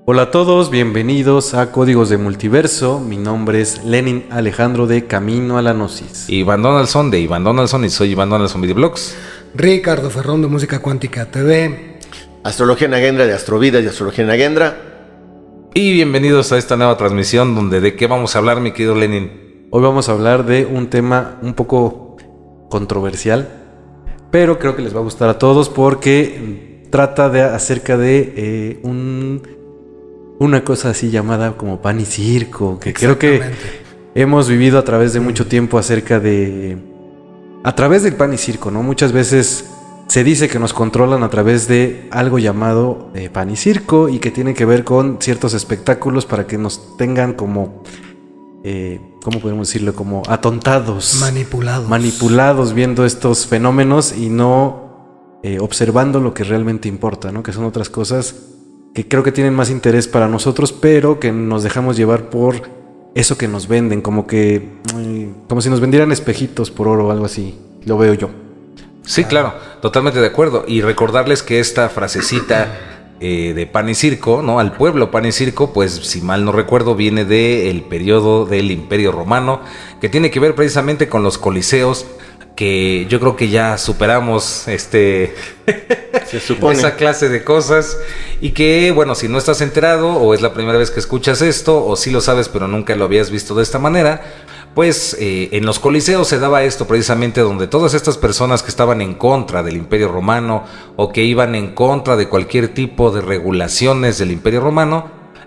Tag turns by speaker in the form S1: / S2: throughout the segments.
S1: Hola a todos, bienvenidos a Códigos de Multiverso. Mi nombre es Lenin Alejandro de Camino a la Gnosis.
S2: Iván Donaldson de Iván Donaldson y soy Iván Donaldson Videoblogs.
S3: Ricardo Ferrón de Música Cuántica TV.
S4: Astrología Nagendra de Astrovida y Astrología Nagendra.
S2: Y bienvenidos a esta nueva transmisión donde ¿de qué vamos a hablar, mi querido Lenin?
S1: Hoy vamos a hablar de un tema un poco controversial, pero creo que les va a gustar a todos porque trata acerca de una cosa así llamada como pan y circo, que creo que hemos vivido a través de mucho tiempo a través del pan y circo, ¿no? Muchas veces se dice que nos controlan a través de algo llamado pan y circo y que tiene que ver con ciertos espectáculos para que nos tengan como, ¿cómo podemos decirlo? Como atontados. Manipulados viendo estos fenómenos y no observando lo que realmente importa, ¿no? Que son otras cosas que creo que tienen más interés para nosotros, pero que nos dejamos llevar por eso que nos venden, como si nos vendieran espejitos por oro o algo así, lo veo yo.
S2: Sí, claro, totalmente de acuerdo. Y recordarles que esta frasecita de pan y circo, ¿no? Al pueblo pan y circo, pues si mal no recuerdo, viene del periodo del Imperio Romano, que tiene que ver precisamente con los coliseos, que yo creo que ya superamos se supone esa clase de cosas, y que bueno, si no estás enterado o es la primera vez que escuchas esto o sí lo sabes pero nunca lo habías visto de esta manera, pues en los coliseos se daba esto precisamente, donde todas estas personas que estaban en contra del Imperio Romano o que iban en contra de cualquier tipo de regulaciones del Imperio Romano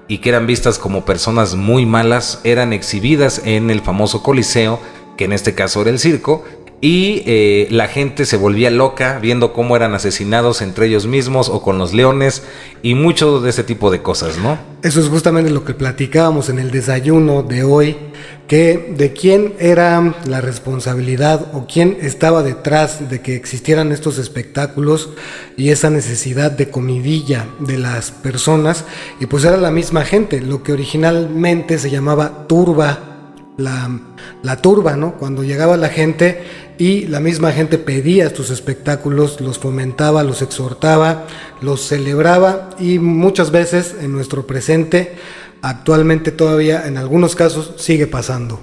S2: y que eran vistas como personas muy malas, eran exhibidas en el famoso coliseo, que en este caso era el circo. Y la gente se volvía loca viendo cómo eran asesinados entre ellos mismos o con los leones y mucho de ese tipo de cosas, ¿no?
S3: Eso es justamente lo que platicábamos en el desayuno de hoy, que de quién era la responsabilidad o quién estaba detrás de que existieran estos espectáculos y esa necesidad de comidilla de las personas, y pues era la misma gente, lo que originalmente se llamaba turba. La turba, ¿no? Cuando llegaba la gente y la misma gente pedía estos espectáculos, los fomentaba, los exhortaba, los celebraba, y muchas veces en nuestro presente, actualmente todavía en algunos casos sigue pasando.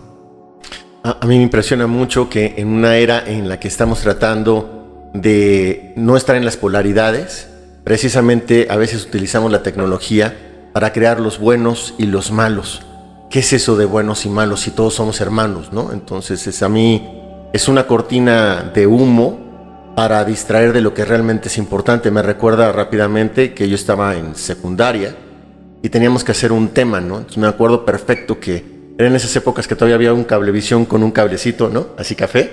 S4: A mí me impresiona mucho que en una era en la que estamos tratando de no estar en las polaridades, precisamente a veces utilizamos la tecnología para crear los buenos y los malos. ¿Qué es eso de buenos y malos si todos somos hermanos, no? Entonces a mí es una cortina de humo para distraer de lo que realmente es importante. Me recuerda rápidamente que yo estaba en secundaria y teníamos que hacer un tema, ¿no? Entonces me acuerdo perfecto que eran esas épocas que todavía había un cablevisión con un cablecito, ¿no? Así café.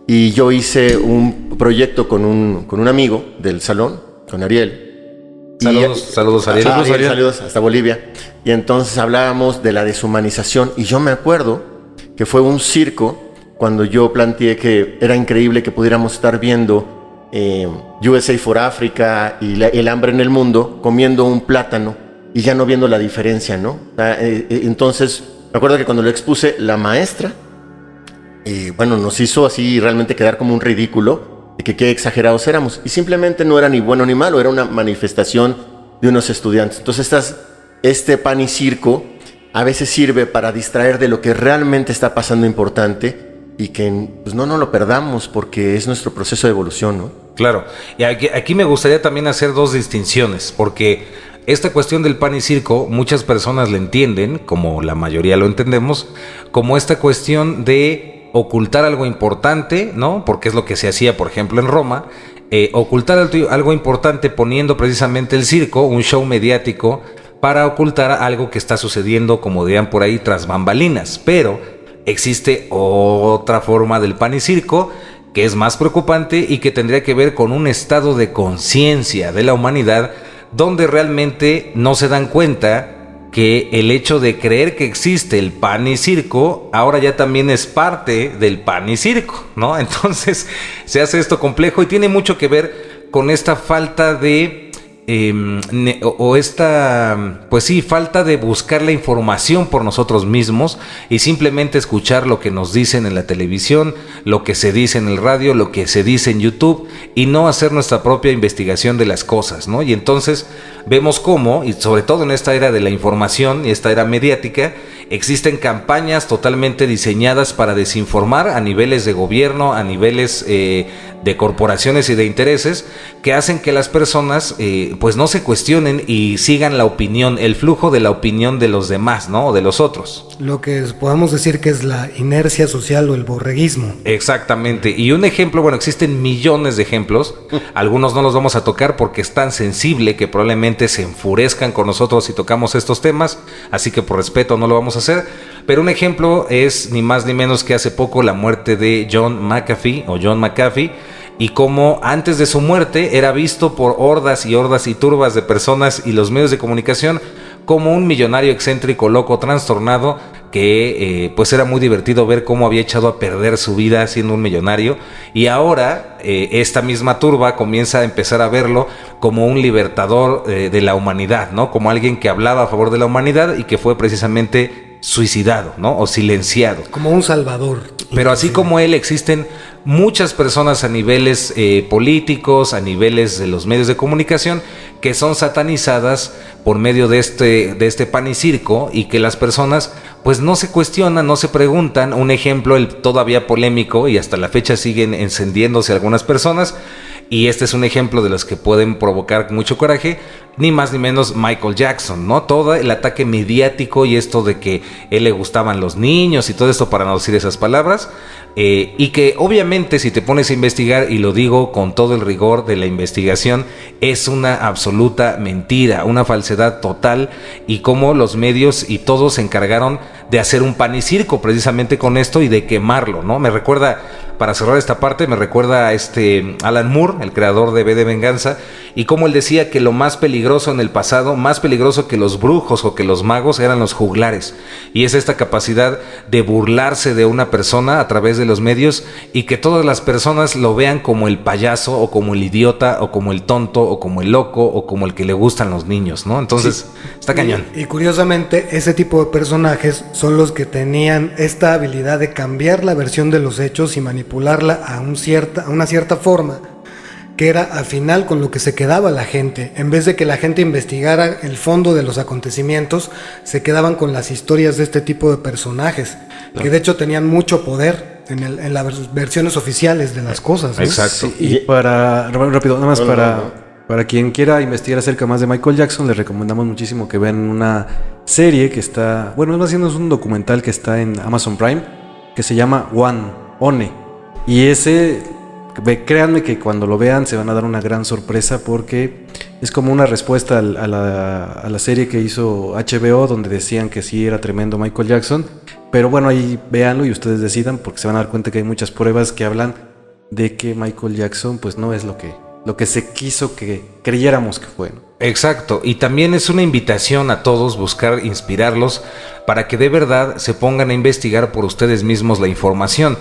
S4: Y yo hice un proyecto con un amigo del salón, con Ariel.
S2: Saludos Ariel.
S4: Saludos hasta Bolivia. Y entonces hablábamos de la deshumanización, y yo me acuerdo que fue un circo cuando yo planteé que era increíble que pudiéramos estar viendo USA for Africa y el hambre en el mundo, comiendo un plátano y ya no viendo la diferencia, ¿no? Entonces me acuerdo que cuando lo expuse, la maestra nos hizo así realmente quedar como un ridículo de que qué exagerados éramos, y simplemente no era ni bueno ni malo, era una manifestación de unos estudiantes. Entonces este pan y circo a veces sirve para distraer de lo que realmente está pasando importante, y que pues no lo perdamos, porque es nuestro proceso de evolución, ¿no?
S2: Claro, y aquí me gustaría también hacer dos distinciones, porque esta cuestión del pan y circo muchas personas la entienden, como la mayoría lo entendemos, como esta cuestión de ocultar algo importante, ¿no? Porque es lo que se hacía, por ejemplo, en Roma, ocultar algo importante poniendo precisamente el circo, un show mediático, para ocultar algo que está sucediendo, como dirían por ahí, tras bambalinas. Pero existe otra forma del pan y circo que es más preocupante y que tendría que ver con un estado de conciencia de la humanidad, donde realmente no se dan cuenta que el hecho de creer que existe el pan y circo ahora ya también es parte del pan y circo, ¿no? Entonces se hace esto complejo y tiene mucho que ver con esta falta de falta de buscar la información por nosotros mismos y simplemente escuchar lo que nos dicen en la televisión, lo que se dice en el radio, lo que se dice en YouTube, y no hacer nuestra propia investigación de las cosas, ¿no? Y entonces vemos cómo, y sobre todo en esta era de la información y esta era mediática, existen campañas totalmente diseñadas para desinformar a niveles de gobierno, a niveles de corporaciones y de intereses, que hacen que las personas pues no se cuestionen y sigan la opinión, el flujo de la opinión de los demás, ¿no? O de los otros.
S3: Lo que podemos decir que es la inercia social o el borreguismo.
S2: Exactamente. Y un ejemplo, bueno, existen millones de ejemplos. Algunos no los vamos a tocar porque es tan sensible que probablemente se enfurezcan con nosotros si tocamos estos temas. Así que por respeto no lo vamos a hacer. Pero un ejemplo es ni más ni menos que hace poco la muerte de John McAfee. Y cómo antes de su muerte era visto por hordas y turbas de personas y los medios de comunicación como un millonario excéntrico, loco, trastornado, que pues era muy divertido ver cómo había echado a perder su vida siendo un millonario. Y ahora esta misma turba comienza a empezar a verlo como un libertador de la humanidad, ¿no? Como alguien que hablaba a favor de la humanidad y que fue precisamente suicidado, ¿no? O silenciado.
S3: Como un salvador.
S2: Pero así como él, existen muchas personas a niveles políticos, a niveles de los medios de comunicación, que son satanizadas por medio de este pan y circo, y que las personas pues no se cuestionan, no se preguntan. Un ejemplo, el todavía polémico, y hasta la fecha siguen encendiéndose algunas personas, y este es un ejemplo de los que pueden provocar mucho coraje, ni más ni menos Michael Jackson, ¿no? Todo el ataque mediático y esto de que él le gustaban los niños y todo esto, para no decir esas palabras, y que obviamente si te pones a investigar, y lo digo con todo el rigor de la investigación, es una absoluta mentira, una falsedad total, y cómo los medios y todos se encargaron de hacer un pan y circo precisamente con esto y de quemarlo, ¿no? Me recuerda, para cerrar esta parte, me recuerda a Alan Moore, el creador de V de Venganza, y cómo él decía que lo más peligroso en el pasado, más peligroso que los brujos o que los magos, eran los juglares. Y es esta capacidad de burlarse de una persona a través de los medios, y que todas las personas lo vean como el payaso, o como el idiota, o como el tonto, o como el loco, o como el que le gustan los niños, ¿no? Entonces, sí, está cañón.
S3: Y curiosamente, ese tipo de personajes son los que tenían esta habilidad de cambiar la versión de los hechos y manipularla a una cierta forma, que era al final con lo que se quedaba la gente. En vez de que la gente investigara el fondo de los acontecimientos, se quedaban con las historias de este tipo de personajes, que de hecho tenían mucho poder en las versiones oficiales de las cosas, ¿no?
S2: Exacto.
S1: Sí, y rápido, nada más para quien quiera investigar acerca más de Michael Jackson, les recomendamos muchísimo que vean una serie que está, bueno, es un documental que está en Amazon Prime, que se llama One. Y ese, créanme que cuando lo vean se van a dar una gran sorpresa, porque es como una respuesta a la serie que hizo HBO, donde decían que sí era tremendo Michael Jackson. Pero bueno, ahí véanlo y ustedes decidan, porque se van a dar cuenta que hay muchas pruebas que hablan de que Michael Jackson pues no es lo que se quiso que creyéramos que fue, ¿no?
S2: Exacto, y también es una invitación a todos buscar inspirarlos para que de verdad se pongan a investigar por ustedes mismos la información.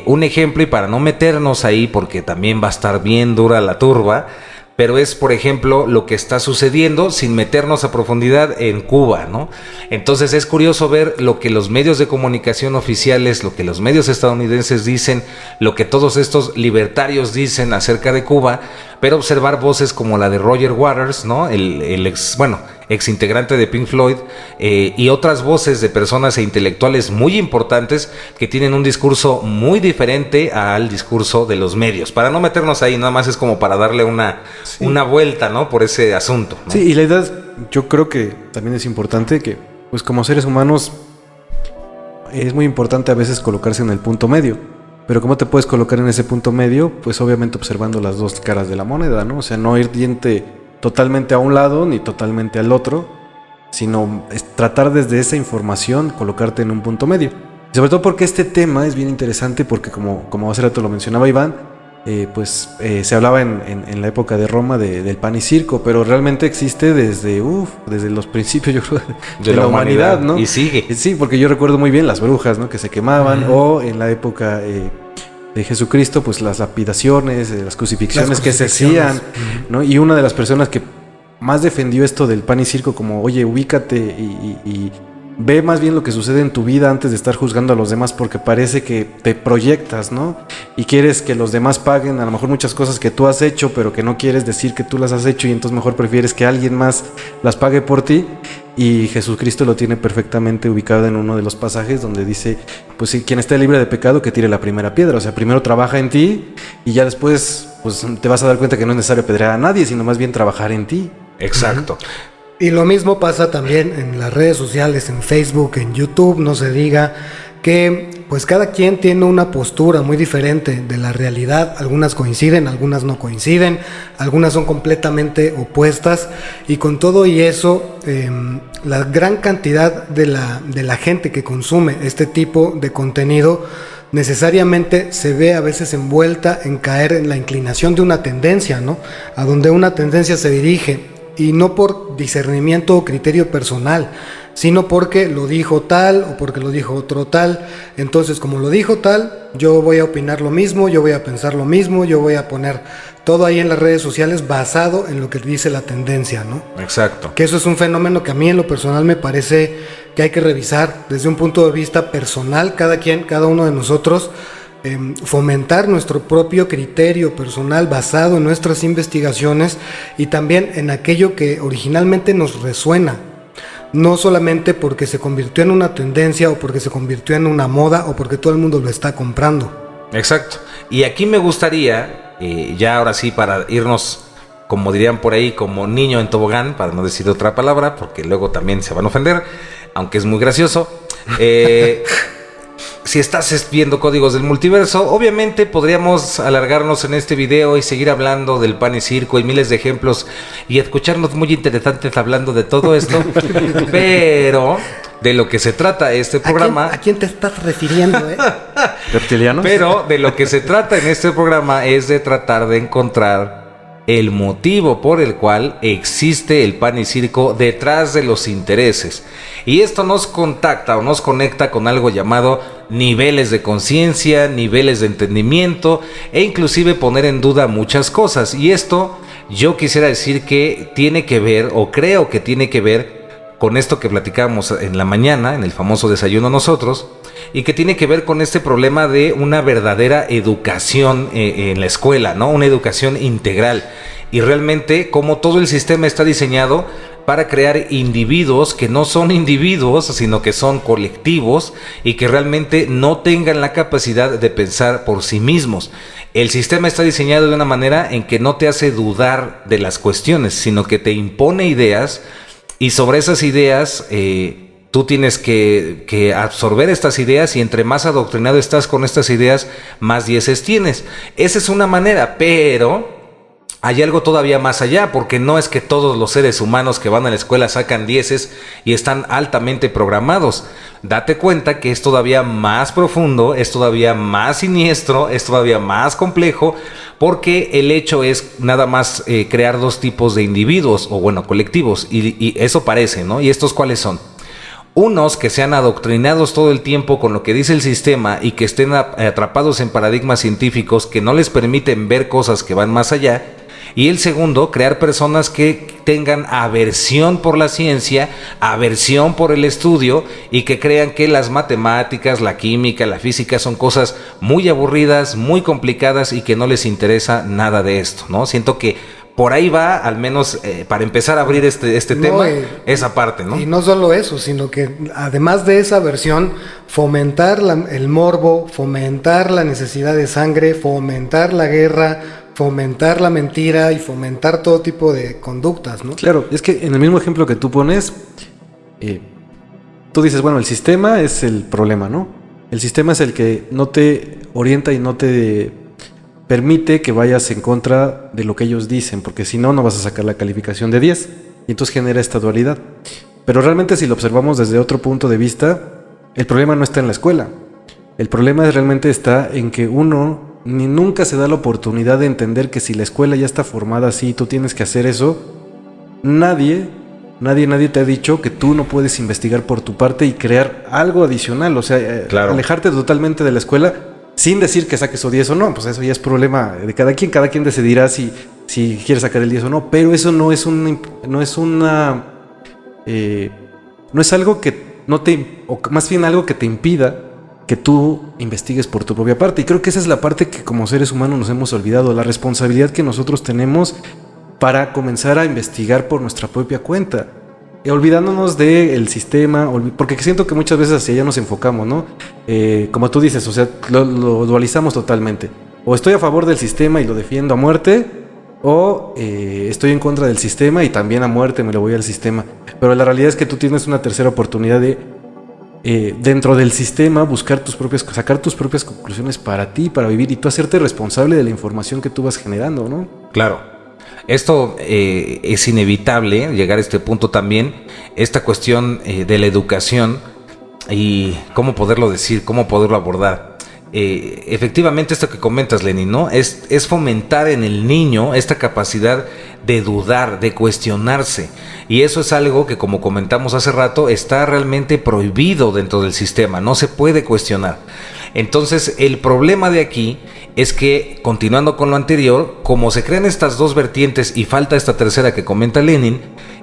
S2: Un ejemplo, y para no meternos ahí porque también va a estar bien dura la turba, pero es, por ejemplo, lo que está sucediendo sin meternos a profundidad en Cuba, ¿no? Entonces es curioso ver lo que los medios de comunicación oficiales, lo que los medios estadounidenses dicen, lo que todos estos libertarios dicen acerca de Cuba, pero observar voces como la de Roger Waters, ¿no? El ex integrante de Pink Floyd, y otras voces de personas e intelectuales muy importantes que tienen un discurso muy diferente al discurso de los medios. Para no meternos ahí, nada más es como para darle una vuelta, ¿no? Por ese asunto, ¿no?
S1: Sí, y la idea, yo creo que también es importante que, pues como seres humanos, es muy importante a veces colocarse en el punto medio. Pero ¿cómo te puedes colocar en ese punto medio? Pues obviamente observando las dos caras de la moneda, ¿no? O sea, no ir diente totalmente a un lado ni totalmente al otro, sino tratar desde esa información colocarte en un punto medio. Y sobre todo porque este tema es bien interesante, porque como hace rato lo mencionaba Iván, se hablaba en la época de Roma del pan y circo, pero realmente existe desde los principios, yo creo, de la humanidad, ¿no?
S2: Y sigue.
S1: Sí, porque yo recuerdo muy bien las brujas, ¿no? Que se quemaban, o en la época de Jesucristo, pues las lapidaciones, las crucifixiones que se hacían, ¿no? Y una de las personas que más defendió esto del pan y circo, como, oye, ubícate y Ve más bien lo que sucede en tu vida antes de estar juzgando a los demás, porque parece que te proyectas, ¿no? Y quieres que los demás paguen a lo mejor muchas cosas que tú has hecho, pero que no quieres decir que tú las has hecho, y entonces mejor prefieres que alguien más las pague por ti. Y Jesucristo lo tiene perfectamente ubicado en uno de los pasajes donde dice, pues si quien esté libre de pecado que tire la primera piedra. O sea, primero trabaja en ti y ya después pues te vas a dar cuenta que no es necesario apedrear a nadie, sino más bien trabajar en ti.
S2: Exacto.
S3: Y lo mismo pasa también en las redes sociales, en Facebook, en YouTube, no se diga, que pues cada quien tiene una postura muy diferente de la realidad. Algunas coinciden, algunas no coinciden, algunas son completamente opuestas, y con todo y eso, la gran cantidad de la gente que consume este tipo de contenido necesariamente se ve a veces envuelta en caer en la inclinación de una tendencia, ¿no? A donde una tendencia se dirige, y no por discernimiento o criterio personal, sino porque lo dijo tal o porque lo dijo otro tal. Entonces, como lo dijo tal, yo voy a opinar lo mismo, yo voy a pensar lo mismo, yo voy a poner todo ahí en las redes sociales basado en lo que dice la tendencia, ¿no?
S2: Exacto.
S3: Que eso es un fenómeno que a mí en lo personal me parece que hay que revisar desde un punto de vista personal, cada uno de nosotros. Fomentar nuestro propio criterio personal basado en nuestras investigaciones y también en aquello que originalmente nos resuena, no solamente porque se convirtió en una tendencia o porque se convirtió en una moda o porque todo el mundo lo está comprando.
S2: Exacto. Y aquí me gustaría, ya ahora sí, para irnos, como dirían por ahí, como niño en tobogán, para no decir otra palabra, porque luego también se van a ofender, aunque es muy gracioso. Si estás viendo Códigos del Multiverso, obviamente podríamos alargarnos en este video y seguir hablando del pan y circo y miles de ejemplos y escucharnos muy interesantes hablando de todo esto, pero de lo que se trata este programa...
S3: ¿A quién te estás refiriendo,
S1: ¿Reptilianos?
S2: Pero de lo que se trata en este programa es de tratar de encontrar el motivo por el cual existe el pan y circo detrás de los intereses. Y esto nos contacta o nos conecta con algo llamado niveles de conciencia, niveles de entendimiento e inclusive poner en duda muchas cosas. Y esto yo quisiera decir que tiene que ver, o creo que tiene que ver, con esto que platicábamos en la mañana, en el famoso desayuno nosotros, y que tiene que ver con este problema de una verdadera educación en la escuela, ¿no? Una educación integral. Y realmente cómo todo el sistema está diseñado para crear individuos que no son individuos, sino que son colectivos y que realmente no tengan la capacidad de pensar por sí mismos. El sistema está diseñado de una manera en que no te hace dudar de las cuestiones, sino que te impone ideas, y sobre esas ideas tú tienes que absorber estas ideas, y entre más adoctrinado estás con estas ideas, más dieces tienes. Esa es una manera, pero hay algo todavía más allá, porque no es que todos los seres humanos que van a la escuela sacan dieces y están altamente programados. Date cuenta que es todavía más profundo, es todavía más siniestro, es todavía más complejo, porque el hecho es nada más crear dos tipos de individuos, o bueno, colectivos, y eso parece, ¿no? ¿Y estos cuáles son? Unos que sean adoctrinados todo el tiempo con lo que dice el sistema y que estén atrapados en paradigmas científicos que no les permiten ver cosas que van más allá. Y el segundo, crear personas que tengan aversión por la ciencia, aversión por el estudio, y que crean que las matemáticas, la química, la física son cosas muy aburridas, muy complicadas y que no les interesa nada de esto, ¿no? Siento que por ahí va, al menos para empezar a abrir este tema, esa parte, ¿no?
S3: Y no solo eso, sino que además de esa versión, fomentar el morbo, fomentar la necesidad de sangre, fomentar la guerra, fomentar la mentira y fomentar todo tipo de conductas, ¿no?
S1: Claro, es que en el mismo ejemplo que tú pones, tú dices, bueno, el sistema es el problema, ¿no? El sistema es el que no te orienta y no te permite que vayas en contra de lo que ellos dicen, porque si no, no vas a sacar la calificación de 10, y entonces genera esta dualidad. Pero realmente, si lo observamos desde otro punto de vista, el problema no está en la escuela. El problema realmente está en que uno ni nunca se da la oportunidad de entender que si la escuela ya está formada así y tú tienes que hacer eso, nadie te ha dicho que tú no puedes investigar por tu parte y crear algo adicional. O sea, claro, alejarte totalmente de la escuela sin decir que saques o 10 o no, pues eso ya es problema de cada quien decidirá si quiere sacar el 10 o no, pero eso no es algo que o más bien algo que te impida que tú investigues por tu propia parte. Y creo que esa es la parte que como seres humanos nos hemos olvidado, la responsabilidad que nosotros tenemos para comenzar a investigar por nuestra propia cuenta. Olvidándonos del sistema, porque siento que muchas veces hacia allá nos enfocamos, ¿no? Como tú dices, o sea, lo dualizamos totalmente. O estoy a favor del sistema y lo defiendo a muerte, o estoy en contra del sistema y también a muerte me lo voy al sistema. Pero la realidad es que tú tienes una tercera oportunidad de dentro del sistema sacar tus propias conclusiones para ti, para vivir, y tú hacerte responsable de la información que tú vas generando, ¿no?
S2: Claro. Esto es inevitable, llegar a este punto también, esta cuestión de la educación y cómo poderlo decir, cómo poderlo abordar. Efectivamente, esto que comentas, Lenin, ¿no? Es fomentar en el niño esta capacidad de dudar, de cuestionarse. Y eso es algo que, como comentamos hace rato, está realmente prohibido dentro del sistema, no se puede cuestionar. Entonces, el problema de aquí es que, continuando con lo anterior, como se crean estas dos vertientes y falta esta tercera que comenta Lenin,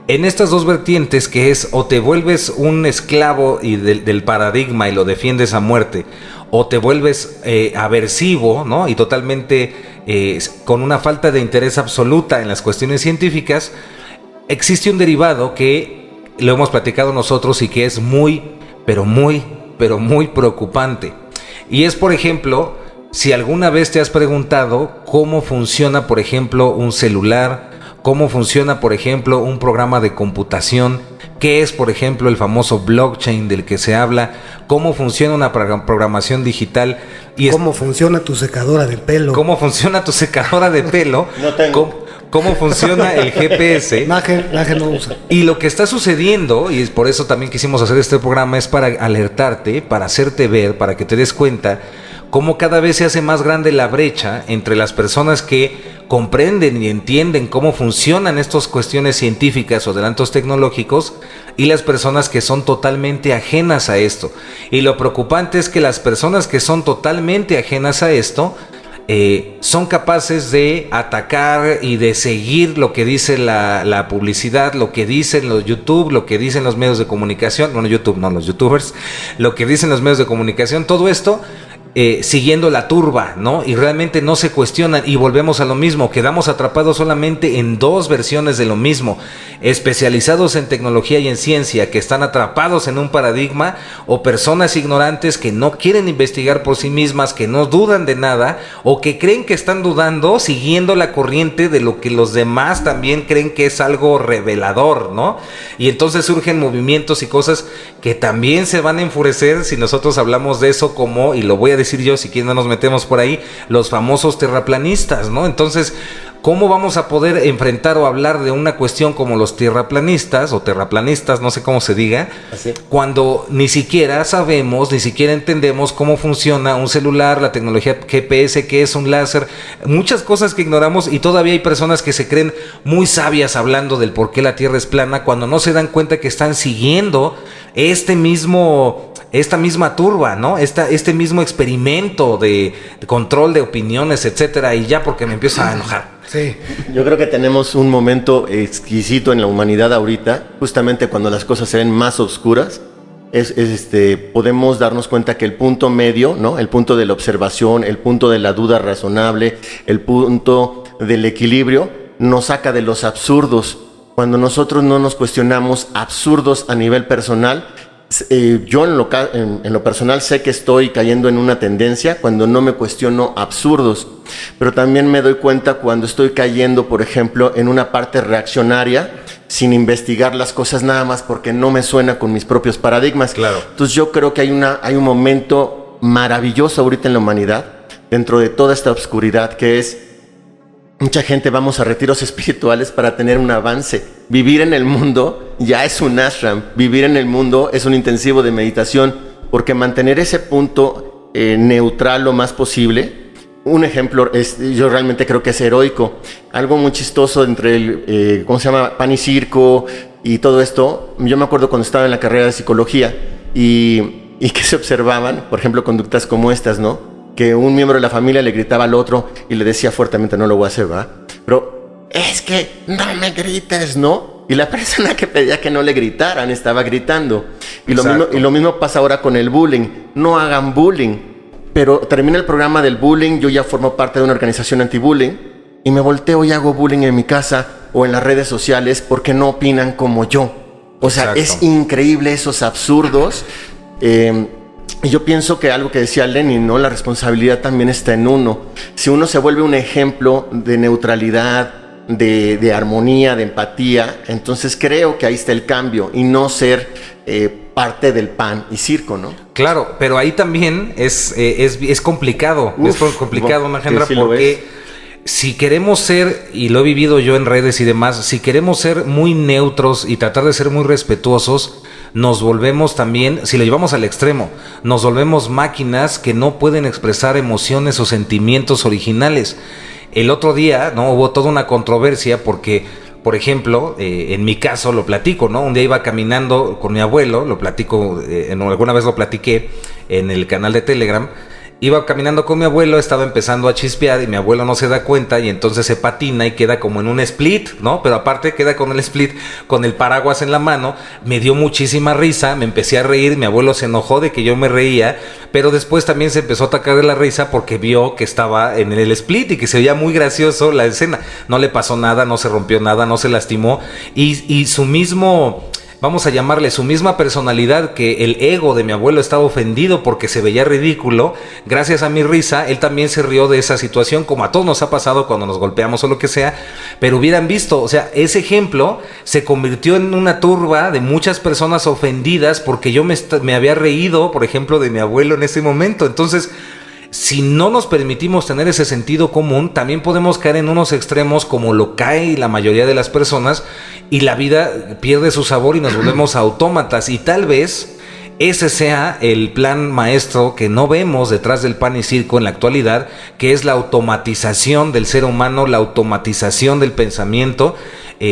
S2: en estas dos vertientes, que es o te vuelves un esclavo del paradigma y lo defiendes a muerte, o te vuelves aversivo, ¿no? Y totalmente con una falta de interés absoluta en las cuestiones científicas, existe un derivado que lo hemos platicado nosotros y que es muy preocupante. Y es, por ejemplo, si alguna vez te has preguntado cómo funciona, por ejemplo, un celular, cómo funciona, por ejemplo, un programa de computación, qué es, por ejemplo, el famoso blockchain del que se habla, cómo funciona una programación digital. Y
S3: ¿cómo funciona tu secadora de pelo?
S2: ¿Cómo funciona tu secadora de pelo?
S4: No tengo.
S2: ¿Cómo funciona el GPS?
S3: Nájel no usa.
S2: Y lo que está sucediendo, y por eso también quisimos hacer este programa, es para alertarte, para hacerte ver, para que te des cuenta cómo cada vez se hace más grande la brecha entre las personas que comprenden y entienden cómo funcionan estas cuestiones científicas o adelantos tecnológicos y las personas que son totalmente ajenas a esto. Y lo preocupante es que las personas que son totalmente ajenas a esto son capaces de atacar y de seguir lo que dice la publicidad, lo que dicen los YouTube, lo que dicen los medios de comunicación, bueno, YouTube no, los YouTubers, lo que dicen los medios de comunicación, todo esto siguiendo la turba, ¿no? Y realmente no se cuestionan y volvemos a lo mismo, quedamos atrapados solamente en dos versiones de lo mismo, especializados en tecnología y en ciencia, que están atrapados en un paradigma, o personas ignorantes que no quieren investigar por sí mismas, que no dudan de nada, o que creen que están dudando siguiendo la corriente de lo que los demás también creen que es algo revelador, ¿no? Y entonces surgen movimientos y cosas que también se van a enfurecer si nosotros hablamos de eso, como, y lo voy a decir yo, si quieren no nos metemos por ahí, los famosos terraplanistas, ¿no? Entonces, ¿cómo vamos a poder enfrentar o hablar de una cuestión como los tierraplanistas o terraplanistas, no sé cómo se diga,
S4: así,
S2: cuando ni siquiera sabemos, ni siquiera entendemos cómo funciona un celular, la tecnología GPS, qué es un láser, muchas cosas que ignoramos, y todavía hay personas que se creen muy sabias hablando del por qué la Tierra es plana, cuando no se dan cuenta que están siguiendo esta misma turba, ¿no? Este mismo experimento de control de opiniones, etcétera, y ya porque me empiezo a enojar.
S3: Sí.
S4: Yo creo que tenemos un momento exquisito en la humanidad ahorita, justamente cuando las cosas se ven más oscuras, podemos darnos cuenta que el punto medio, ¿no? El punto de la observación, el punto de la duda razonable, el punto del equilibrio, nos saca de los absurdos. Cuando nosotros no nos cuestionamos absurdos a nivel personal, yo en lo personal sé que estoy cayendo en una tendencia cuando no me cuestiono absurdos, pero también me doy cuenta cuando estoy cayendo, por ejemplo, en una parte reaccionaria sin investigar las cosas nada más porque no me suena con mis propios paradigmas.
S2: Claro.
S4: Entonces yo creo que hay un momento maravilloso ahorita en la humanidad, dentro de toda esta oscuridad, que es mucha gente vamos a retiros espirituales para tener un avance. Vivir en el mundo ya es un ashram. Vivir en el mundo es un intensivo de meditación, porque mantener ese punto neutral lo más posible. Un ejemplo, yo realmente creo que es heroico. Algo muy chistoso entre el, ¿cómo se llama? Pan y circo y todo esto. Yo me acuerdo cuando estaba en la carrera de psicología y que se observaban, por ejemplo, conductas como estas, ¿no? Que un miembro de la familia le gritaba al otro y le decía fuertemente, no lo voy a hacer, ¿va? Pero es que no me grites, ¿no? Y la persona que pedía que no le gritaran estaba gritando. Y lo mismo pasa ahora con el bullying. No hagan bullying. Pero termina el programa del bullying, yo ya formo parte de una organización anti-bullying y me volteo y hago bullying en mi casa o en las redes sociales porque no opinan como yo. O sea, es increíble esos absurdos. Y yo pienso que algo que decía Lenin, ¿no? La responsabilidad también está en uno. Si uno se vuelve un ejemplo de neutralidad, de armonía, de empatía, entonces creo que ahí está el cambio y no ser parte del pan y circo, ¿no?
S2: Claro, pero ahí también es complicado. Es complicado, Mahendra,
S4: sí
S2: porque si queremos ser, y lo he vivido yo en redes y demás, si queremos ser muy neutros y tratar de ser muy respetuosos, nos volvemos también, si lo llevamos al extremo, nos volvemos máquinas que no pueden expresar emociones o sentimientos originales. El otro día, ¿no? Hubo toda una controversia porque, por ejemplo, en mi caso lo platico, ¿no? Un día iba caminando con mi abuelo, lo platico, alguna vez lo platiqué en el canal de Telegram. Iba caminando con mi abuelo, estaba empezando a chispear y mi abuelo no se da cuenta y entonces se patina y queda como en un split, ¿no? Pero aparte queda con el split, con el paraguas en la mano. Me dio muchísima risa, me empecé a reír, mi abuelo se enojó de que yo me reía, pero después también se empezó a atacar de la risa porque vio que estaba en el split y que se veía muy gracioso la escena. No le pasó nada, no se rompió nada, no se lastimó y su mismo... Vamos a llamarle su misma personalidad, que el ego de mi abuelo estaba ofendido porque se veía ridículo. Gracias a mi risa, él también se rió de esa situación, como a todos nos ha pasado cuando nos golpeamos o lo que sea. Pero hubieran visto, o sea, ese ejemplo se convirtió en una turba de muchas personas ofendidas porque yo me había reído, por ejemplo, de mi abuelo en ese momento. Entonces, si no nos permitimos tener ese sentido común, también podemos caer en unos extremos como lo cae la mayoría de las personas y la vida pierde su sabor y nos volvemos autómatas. Y tal vez ese sea el plan maestro que no vemos detrás del pan y circo en la actualidad, que es la automatización del ser humano, la automatización del pensamiento. Yo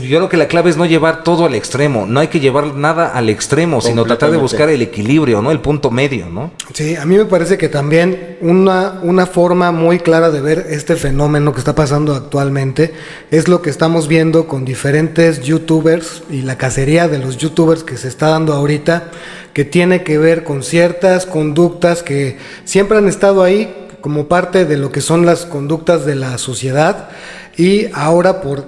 S2: creo que la clave es no llevar todo al extremo, no hay que llevar nada al extremo, sino tratar de buscar el equilibrio, ¿no? El punto medio, ¿no?
S3: Sí, a mí me parece que también una forma muy clara de ver este fenómeno que está pasando actualmente es lo que estamos viendo con diferentes youtubers y la cacería de los youtubers que se está dando ahorita, que tiene que ver con ciertas conductas que siempre han estado ahí como parte de lo que son las conductas de la sociedad. Y ahora por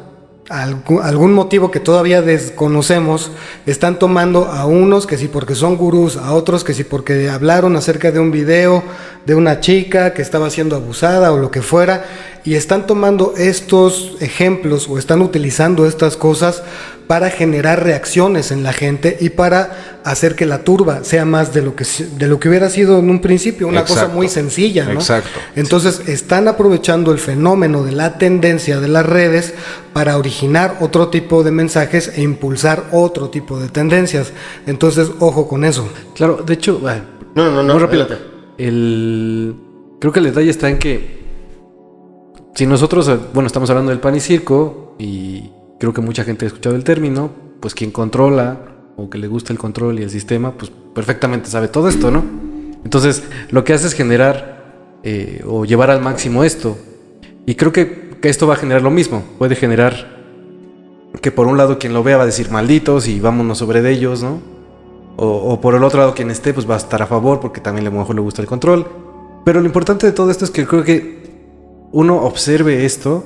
S3: algún motivo que todavía desconocemos, están tomando a unos que sí porque son gurús, a otros que sí porque hablaron acerca de un video de una chica que estaba siendo abusada o lo que fuera, y están tomando estos ejemplos o están utilizando estas cosas para generar reacciones en la gente y para hacer que la turba sea más de lo que hubiera sido en un principio, una cosa muy sencilla, ¿no?
S2: Exacto.
S3: Entonces están aprovechando el fenómeno de la tendencia de las redes para originar otro tipo de mensajes e impulsar otro tipo de tendencias. Entonces, ojo con eso.
S1: Claro, de hecho,
S4: No,
S1: rápido. Creo que el detalle está en que si nosotros, estamos hablando del pan y circo y creo que mucha gente ha escuchado el término, pues quien controla o que le gusta el control y el sistema, pues perfectamente sabe todo esto, ¿no? Entonces, lo que hace es generar o llevar al máximo esto. Y creo que esto va a generar lo mismo. Puede generar que por un lado quien lo vea va a decir malditos y vámonos sobre de ellos, ¿no? O por el otro lado quien esté pues va a estar a favor porque también a lo mejor le gusta el control. Pero lo importante de todo esto es que creo que uno observe esto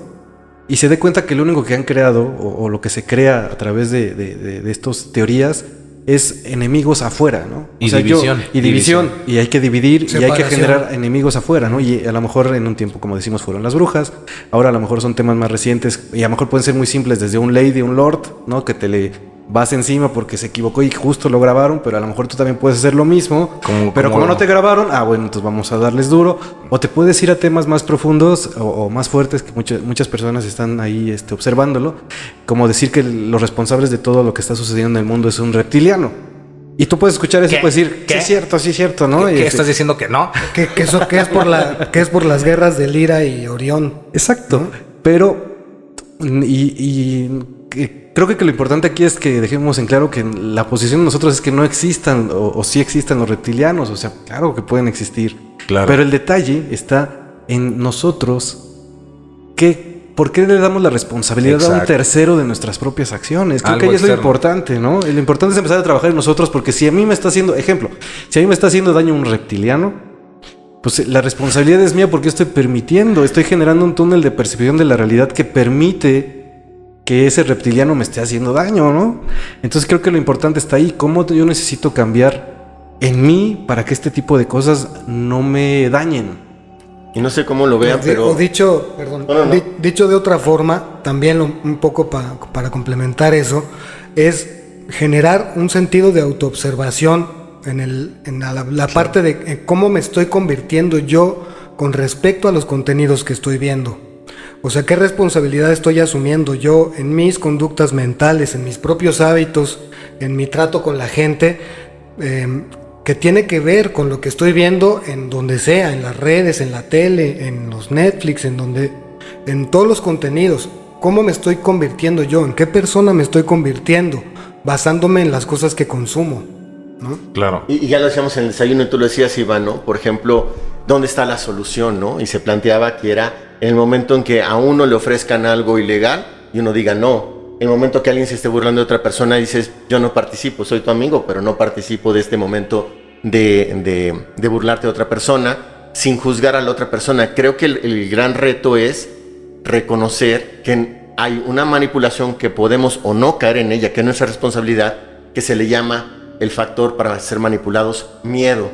S1: y se dé cuenta que lo único que han creado o lo que se crea a través de estas teorías es enemigos afuera, ¿no?
S2: Y división.
S1: División. Y hay que dividir
S3: Separación.
S1: y hay que generar enemigos afuera, ¿no? Y a lo mejor en un tiempo, como decimos, fueron las brujas. Ahora a lo mejor son temas más recientes y a lo mejor pueden ser muy simples, desde un lady, un lord, ¿no? Que te le vas encima porque se equivocó y justo lo grabaron, pero a lo mejor tú también puedes hacer lo mismo. Pero como no te grabaron, bueno, entonces vamos a darles duro. O te puedes ir a temas más profundos o más fuertes que muchas personas están ahí observándolo. Como decir que los responsables de todo lo que está sucediendo en el mundo es un reptiliano. Y tú puedes escuchar eso y puedes decir, sí es cierto, ¿no?
S2: ¿Qué estás diciendo que no?
S3: Que es por las guerras de Lira y Orión.
S1: Exacto. ¿No? Pero creo que lo importante aquí es que dejemos en claro que la posición de nosotros es que no existan o sí existan los reptilianos. O sea, claro que pueden existir.
S2: Claro.
S1: Pero el detalle está en nosotros. ¿Qué ¿por qué le damos la responsabilidad a un
S2: Exacto.
S1: tercero de nuestras propias acciones? Creo
S2: Algo
S1: que ahí es lo
S2: externo.
S1: importante, ¿no? Lo importante es empezar a trabajar en nosotros, porque si a mí me está haciendo, ejemplo, si a mí me está haciendo daño un reptiliano, pues la responsabilidad es mía porque estoy generando un túnel de percepción de la realidad que permite que ese reptiliano me esté haciendo daño, ¿no? Entonces creo que lo importante está ahí, cómo yo necesito cambiar en mí para que este tipo de cosas no me dañen.
S4: Y no sé cómo lo vean, pero...
S3: O dicho, perdón,
S4: No.
S3: dicho de otra forma, también un poco para complementar eso, es generar un sentido de autoobservación en la parte de cómo me estoy convirtiendo yo con respecto a los contenidos que estoy viendo. O sea, qué responsabilidad estoy asumiendo yo en mis conductas mentales, en mis propios hábitos, en mi trato con la gente, que tiene que ver con lo que estoy viendo en donde sea, en las redes, en la tele, en los Netflix, en todos los contenidos. ¿Cómo me estoy convirtiendo yo? ¿En qué persona me estoy convirtiendo? Basándome en las cosas que consumo, ¿no?
S2: Claro.
S4: Y ya lo decíamos en el desayuno y tú lo decías, Iván, ¿no? Por ejemplo, ¿dónde está la solución, no? Y se planteaba que era el momento en que a uno le ofrezcan algo ilegal y uno diga no. El momento que alguien se esté burlando de otra persona y dices, yo no participo, soy tu amigo, pero no participo de este momento de burlarte de otra persona sin juzgar a la otra persona. Creo que el gran reto es reconocer que hay una manipulación que podemos o no caer en ella, que es nuestra responsabilidad, que se le llama el factor para ser manipulados, miedo.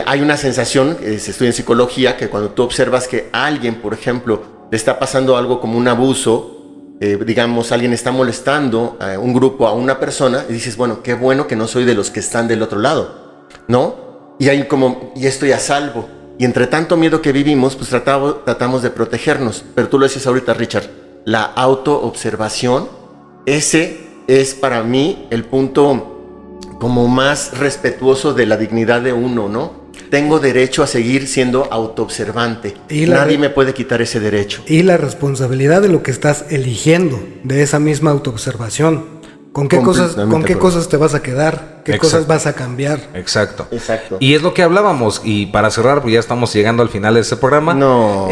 S4: Hay una sensación, se estudia en psicología, que cuando tú observas que a alguien, por ejemplo, le está pasando algo como un abuso, digamos, alguien está molestando a un grupo, a una persona, y dices, bueno, qué bueno que no soy de los que están del otro lado, ¿no? Y hay como, y estoy a salvo. Y entre tanto miedo que vivimos, pues tratamos de protegernos. Pero tú lo decías ahorita, Richard, la autoobservación, ese es para mí el punto como más respetuoso de la dignidad de uno, ¿no? Tengo derecho a seguir siendo autoobservante. Nadie me puede quitar ese derecho.
S3: Y la responsabilidad de lo que estás eligiendo, de esa misma autoobservación. ¿Con qué cosas te vas a quedar? ¿Qué cosas vas a cambiar?
S2: Exacto.
S4: Exacto.
S2: Y es lo que hablábamos, y para cerrar, pues ya estamos llegando al final de este programa.
S4: No.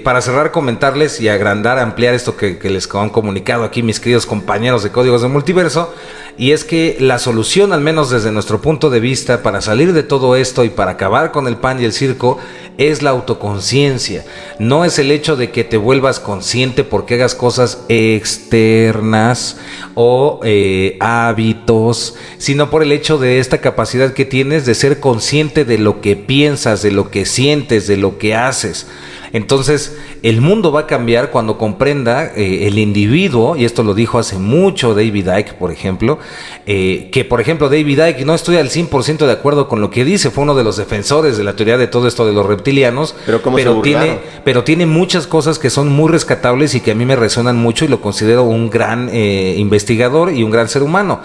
S2: Para cerrar, comentarles y agrandar, ampliar esto que les han comunicado aquí mis queridos compañeros de Códigos de Multiverso. Y es que la solución, al menos desde nuestro punto de vista, para salir de todo esto y para acabar con el pan y el circo, es la autoconciencia. No es el hecho de que te vuelvas consciente porque hagas cosas externas o hábitos, sino por el hecho de esta capacidad que tienes de ser consciente de lo que piensas, de lo que sientes, de lo que haces. Entonces, el mundo va a cambiar cuando comprenda el individuo, y esto lo dijo hace mucho David Icke, por ejemplo, que por ejemplo David Icke, no estoy al 100% de acuerdo con lo que dice, fue uno de los defensores de la teoría de todo esto de los reptilianos, pero tiene muchas cosas que son muy rescatables y que a mí me resuenan mucho y lo considero un gran investigador y un gran ser humano.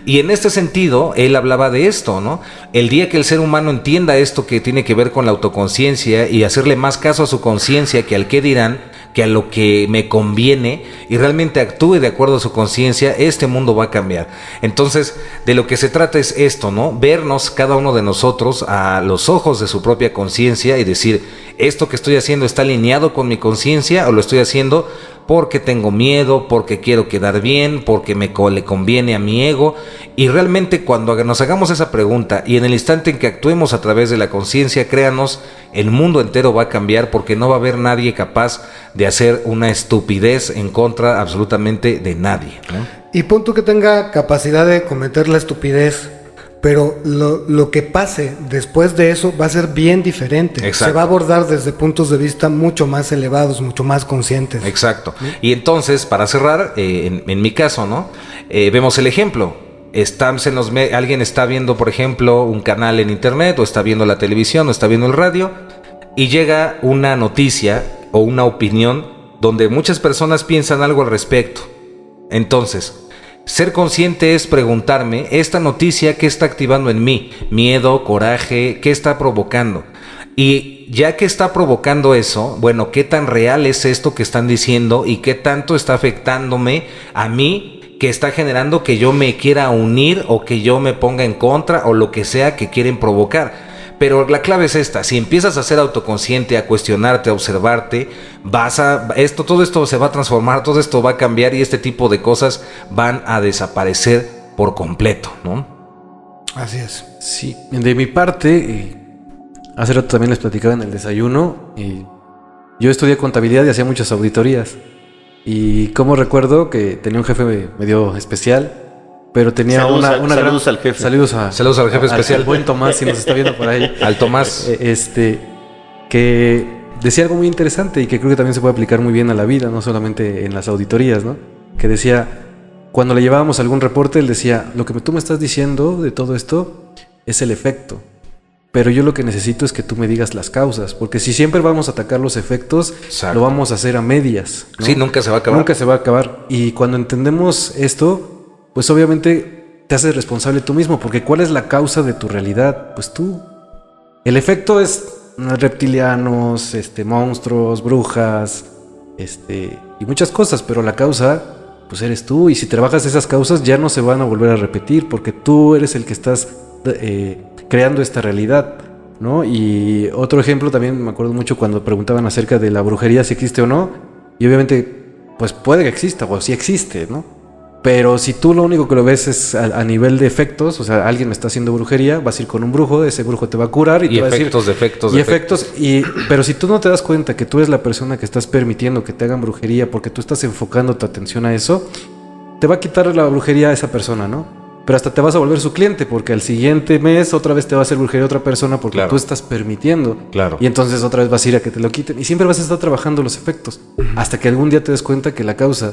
S2: Y en este sentido, él hablaba de esto, ¿no? El día que el ser humano entienda esto que tiene que ver con la autoconciencia y hacerle más caso a su conciencia que al qué dirán, que a lo que me conviene, y realmente actúe de acuerdo a su conciencia, este mundo va a cambiar. Entonces, de lo que se trata es esto, ¿no? Vernos cada uno de nosotros a los ojos de su propia conciencia y decir, ¿esto que estoy haciendo está alineado con mi conciencia o lo estoy haciendo porque tengo miedo, porque quiero quedar bien, porque le conviene a mi ego? Y realmente cuando nos hagamos esa pregunta y en el instante en que actuemos a través de la conciencia, créanos, el mundo entero va a cambiar porque no va a haber nadie capaz de hacer una estupidez en contra absolutamente de nadie, ¿no?
S3: Y punto que tenga capacidad de cometer la estupidez, pero lo que pase después de eso va a ser bien diferente.
S2: Exacto.
S3: Se va a abordar desde puntos de vista mucho más elevados, mucho más conscientes.
S2: Exacto. Y entonces, para cerrar, en mi caso, ¿no? Vemos el ejemplo. Alguien está viendo, por ejemplo, un canal en internet, o está viendo la televisión, o está viendo el radio, y llega una noticia o una opinión donde muchas personas piensan algo al respecto. Entonces, ser consciente es preguntarme, esta noticia, ¿qué está activando en mí? Miedo, coraje, ¿qué está provocando? Y ya que está provocando eso, bueno, ¿qué tan real es esto que están diciendo y qué tanto está afectándome a mí, que está generando que yo me quiera unir o que yo me ponga en contra o lo que sea que quieren provocar? Pero la clave es esta: si empiezas a ser autoconsciente, a cuestionarte, a observarte, todo esto se va a transformar, todo esto va a cambiar y este tipo de cosas van a desaparecer por completo, ¿no?
S3: Así es.
S1: Sí, de mi parte, hace rato también les platicaba en el desayuno, yo estudié contabilidad y hacía muchas auditorías. Y como recuerdo que tenía un jefe medio especial, pero tenía
S4: saludos al jefe.
S1: Saludos
S2: al jefe especial.
S1: Al buen Tomás, si nos está viendo por ahí.
S2: Al Tomás.
S1: Que decía algo muy interesante y que creo que también se puede aplicar muy bien a la vida, no solamente en las auditorías, ¿no? Que decía, cuando le llevábamos algún reporte, él decía, lo que tú me estás diciendo de todo esto es el efecto. Pero yo lo que necesito es que tú me digas las causas, porque si siempre vamos a atacar los efectos,
S2: exacto,
S1: lo vamos a hacer a medias, ¿no?
S2: Sí, nunca se va a acabar.
S1: Nunca se va a acabar. Y cuando entendemos esto, pues obviamente te haces responsable tú mismo, porque ¿cuál es la causa de tu realidad? Pues tú. El efecto es reptilianos, monstruos, brujas, y muchas cosas, pero la causa, pues eres tú. Y si trabajas esas causas, ya no se van a volver a repetir, porque tú eres el que estás creando esta realidad, ¿no? Y otro ejemplo también me acuerdo mucho cuando preguntaban acerca de la brujería, si existe o no, y obviamente pues puede que exista o sí existe, ¿no? Pero si tú lo único que lo ves es a nivel de efectos, o sea, alguien me está haciendo brujería, vas a ir con un brujo, ese brujo te va a curar y te va a decir efectos. Pero si tú no te das cuenta que tú eres la persona que estás permitiendo que te hagan brujería porque tú estás enfocando tu atención a eso, te va a quitar la brujería a esa persona, ¿no? Pero hasta te vas a volver su cliente, porque al siguiente mes otra vez te va a hacer brujería otra persona porque tú estás permitiendo.
S2: Claro.
S1: Y entonces otra vez vas a ir a que te lo quiten. Y siempre vas a estar trabajando los efectos. Hasta que algún día te des cuenta que la causa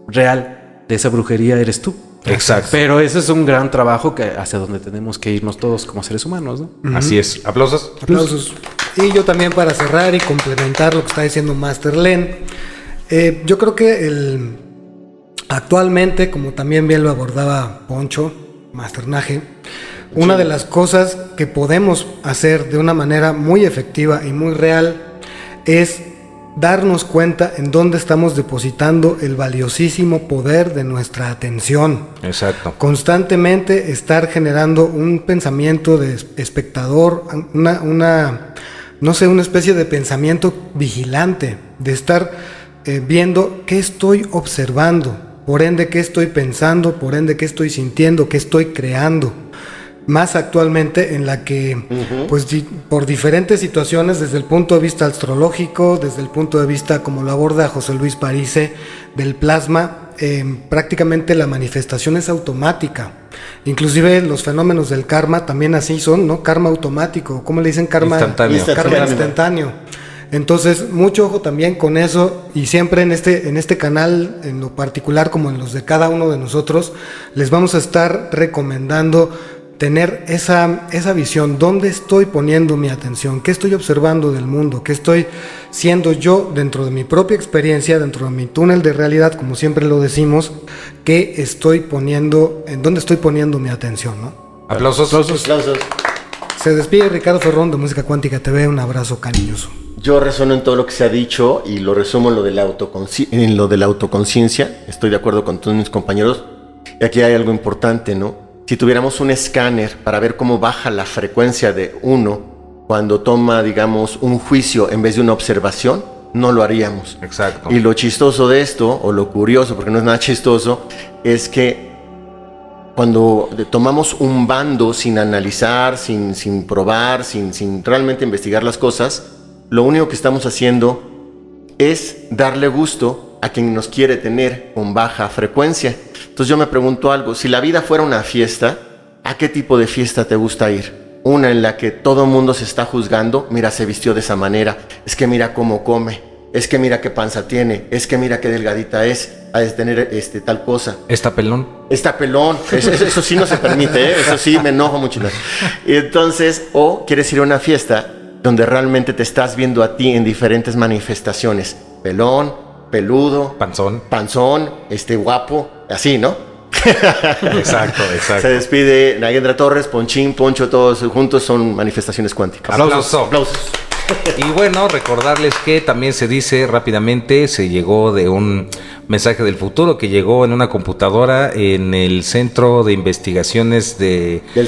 S1: real de esa brujería eres tú.
S2: Exacto.
S1: Pero ese es un gran trabajo hacia donde tenemos que irnos todos como seres humanos, ¿no?
S2: Así es. ¿Aplausos?
S3: Aplausos. Y yo también, para cerrar y complementar lo que está diciendo Master Len, yo creo que actualmente, como también bien lo abordaba Poncho, Masternaje, una de las cosas que podemos hacer de una manera muy efectiva y muy real es darnos cuenta en dónde estamos depositando el valiosísimo poder de nuestra atención.
S2: Exacto.
S3: Constantemente estar generando un pensamiento de espectador, una especie de pensamiento vigilante, de estar viendo qué estoy observando. Por ende, ¿qué estoy pensando? Por ende, ¿qué estoy sintiendo? ¿Qué estoy creando? Más actualmente en la que, pues por diferentes situaciones, desde el punto de vista astrológico, desde el punto de vista, como lo aborda José Luis Parise, del plasma, prácticamente la manifestación es automática. Inclusive los fenómenos del karma también así son, ¿no? Karma automático. ¿Cómo le dicen? Karma instantáneo. Entonces, mucho ojo también con eso, y siempre en este canal, en lo particular como en los de cada uno de nosotros, les vamos a estar recomendando tener esa visión. ¿Dónde estoy poniendo mi atención? ¿Qué estoy observando del mundo? ¿Qué estoy siendo yo dentro de mi propia experiencia, dentro de mi túnel de realidad, como siempre lo decimos? ¿Qué estoy poniendo, en dónde estoy poniendo mi atención, ¿no?
S2: Aplausos.
S3: Se despide Ricardo Ferrón de Música Cuántica TV. Un abrazo cariñoso.
S4: Yo resueno en todo lo que se ha dicho y lo resumo en lo de la autoconciencia. Estoy de acuerdo con todos mis compañeros. Y aquí hay algo importante, ¿no? Si tuviéramos un escáner para ver cómo baja la frecuencia de uno cuando toma, digamos, un juicio en vez de una observación, no lo haríamos.
S2: Exacto.
S4: Y lo chistoso de esto, o lo curioso, porque no es nada chistoso, es que cuando tomamos un bando sin analizar, sin probar, sin realmente investigar las cosas, lo único que estamos haciendo es darle gusto a quien nos quiere tener con baja frecuencia. Entonces yo me pregunto algo: si la vida fuera una fiesta, ¿a qué tipo de fiesta te gusta ir? Una en la que todo el mundo se está juzgando. Mira, se vistió de esa manera, es que mira cómo come, es que mira qué panza tiene, es que mira qué delgadita es, ha de tener tal cosa.
S2: Está pelón.
S4: Eso sí no se permite, ¿eh? Eso sí me enojo mucho. Y entonces, o quieres ir a una fiesta donde realmente te estás viendo a ti en diferentes manifestaciones: pelón, peludo, panzón, guapo, así, ¿no?
S2: Exacto.
S4: Se despide Nagendra Torres, Ponchín, Poncho, todos juntos son manifestaciones cuánticas.
S2: Aplausos. Y bueno, recordarles que también se dice rápidamente, se llegó de un mensaje del futuro que llegó en una computadora en el Centro de Investigaciones del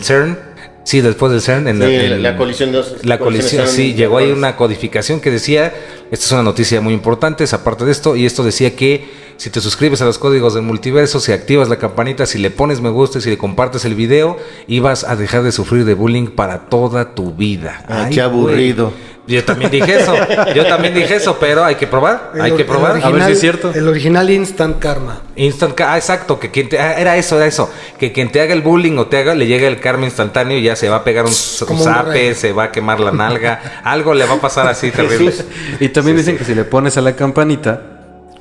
S2: CERN. Sí, después del CERN.
S4: La colisión de dos.
S2: La colisión, sí, llegó ahí una codificación que decía, esta es una noticia muy importante, es aparte de esto, y esto decía que si te suscribes a los códigos del multiverso, si activas la campanita, si le pones me gusta y si le compartes el video, ibas a dejar de sufrir de bullying para toda tu vida.
S4: Ay, qué aburrido.
S2: Güey. Yo también dije eso, pero hay que probar, a ver si es cierto.
S3: El original Instant Karma.
S2: Exacto, que quien era eso, que quien te haga el bullying o le llegue el karma instantáneo, ya se va a pegar un zape, se va a quemar la nalga, algo le va a pasar así terrible.
S1: Y también dicen que si le pones a la campanita,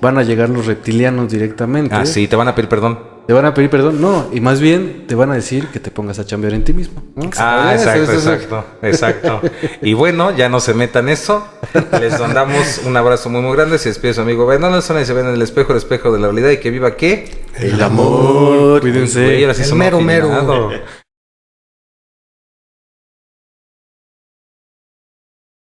S1: van a llegar los reptilianos directamente.
S2: Ah, sí, te van a pedir perdón.
S1: Te van a pedir perdón, no, y más bien te van a decir que te pongas a chambear en ti mismo, ¿no?
S2: Exacto. Y bueno, ya no se metan eso. Les mandamos un abrazo muy, muy grande. Se despide su amigo Ben Donaldson y se ven en el espejo de la realidad y que viva ¿qué?
S4: El amor.
S1: Cuídense.
S2: Güey, ahora sí
S3: El
S2: sonó
S3: mero, mero.
S2: afinado.